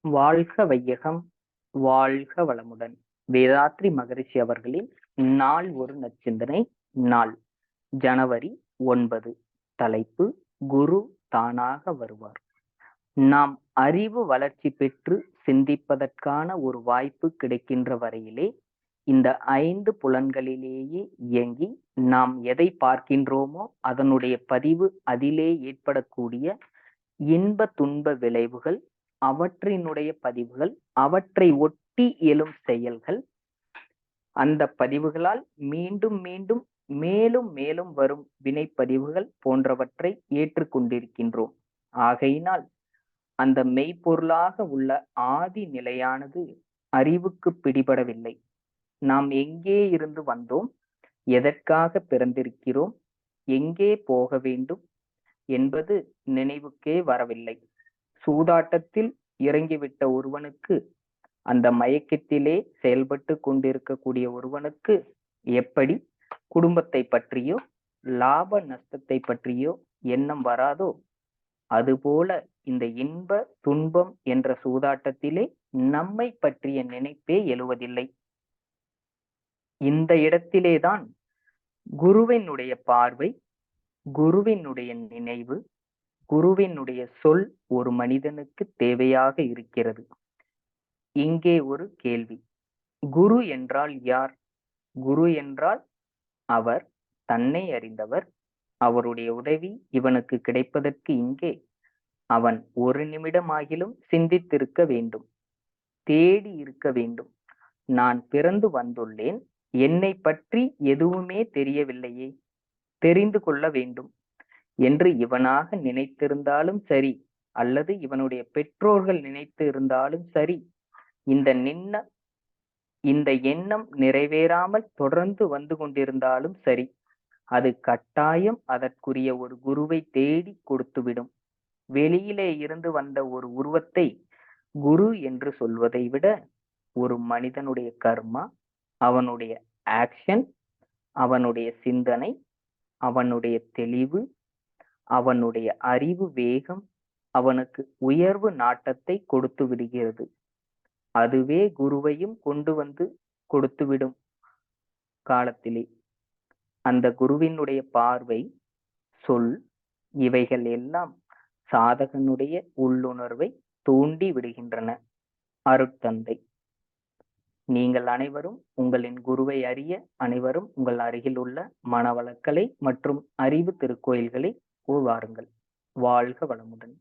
வாழ்க வையகம், வாழ்க வளமுடன். வேதாத்ரி மகரிஷி அவர்களின் நாள் ஒரு நற்சிந்தனை. நாள் ஜனவரி 9. தலைப்பு: குரு தானாக வருவார். நாம் அறிவு வளர்ச்சி பெற்று சிந்திப்பதற்கான ஒரு வாய்ப்பு கிடைக்கின்ற வரையிலே இந்த 5 புலன்களிலேயே இயங்கி நாம் எதை பார்க்கின்றோமோ அதனுடைய பதிவு, அதிலே ஏற்படக்கூடிய இன்ப துன்ப விளைவுகள், அவற்றினுடைய பதிவுகள், அவற்றை ஒட்டி எழும் செயல்கள், அந்த பதிவுகளால் மீண்டும் மீண்டும் மேலும் மேலும் வரும் வினைப்பதிவுகள் போன்றவற்றை ஏற்றுக்கொண்டிருக்கின்றோம். ஆகையினால் அந்த மெய்ப்பொருளாக உள்ள ஆதி நிலையானது அறிவுக்கு பிடிபடவில்லை. நாம் எங்கே இருந்து வந்தோம், எதற்காக பிறந்திருக்கிறோம், எங்கே போக வேண்டும் என்பது நினைவுக்கே வரவில்லை. சூதாட்டத்தில் இறங்கிவிட்ட ஒருவனுக்கு, அந்த மயக்கத்திலே செயல்பட்டு கொண்டிருக்கக்கூடிய ஒருவனுக்கு எப்படி குடும்பத்தை பற்றியோ லாப நஷ்டத்தை பற்றியோ எண்ணம் வராதோ, அதுபோல இந்த இன்ப துன்பம் என்ற சூதாட்டத்திலே நம்மை பற்றிய நினைப்பே எழுவதில்லை. இந்த இடத்திலேதான் குருவினுடைய பார்வை, குருவினுடைய நினைவு, குருவினுடைய சொல் ஒரு மனிதனுக்கு தேவையாக இருக்கிறது. இங்கே ஒரு கேள்வி: குரு என்றால் யார்? குரு என்றால் அவர் தன்னை அறிந்தவர். அவருடைய உதவி இவனுக்கு கிடைப்பதற்கு இங்கே அவன் ஒரு நிமிடமாகிலும் சிந்தித்திருக்க வேண்டும், தேடி இருக்க வேண்டும். நான் பிறந்து வந்துள்ளேன், என்னை பற்றி எதுவுமே தெரியவில்லையே, தெரிந்து கொள்ள வேண்டும் என்று இவனாக நினைத்திருந்தாலும் சரி, அல்லது இவனுடைய பெற்றோர்கள் நினைத்து இருந்தாலும் சரி, இந்த எண்ணம் நிறைவேறாமல் தொடர்ந்து வந்து கொண்டிருந்தாலும் சரி, அது கட்டாயம் அதற்குரிய ஒரு குருவை தேடி கொடுத்துவிடும். வெளியிலே இருந்து வந்த ஒரு உருவத்தை குரு என்று சொல்வதை விட, ஒரு மனிதனுடைய கர்மா, அவனுடைய ஆக்ஷன், அவனுடைய சிந்தனை, அவனுடைய தெளிவு, அவனுடைய அறிவு வேகம் அவனுக்கு உயர்வு நாட்டத்தை கொடுத்து விடுகிறது. அதுவே குருவையும் கொண்டு வந்து கொடுத்துவிடும் காலத்திலே. அந்த குருவினுடைய பார்வை, சொல், இவைகள் எல்லாம் சாதகனுடைய உள்ளுணர்வை தூண்டி விடுகின்றன. அருட்தந்தை. நீங்கள் அனைவரும் உங்களின் குருவை அறிய அனைவரும் உங்கள் அருகில் உள்ள மனவளக்கலை மற்றும் அறிவு திருக்கோயில்களை வாருங்கள். வாழ்க வளமுடன்.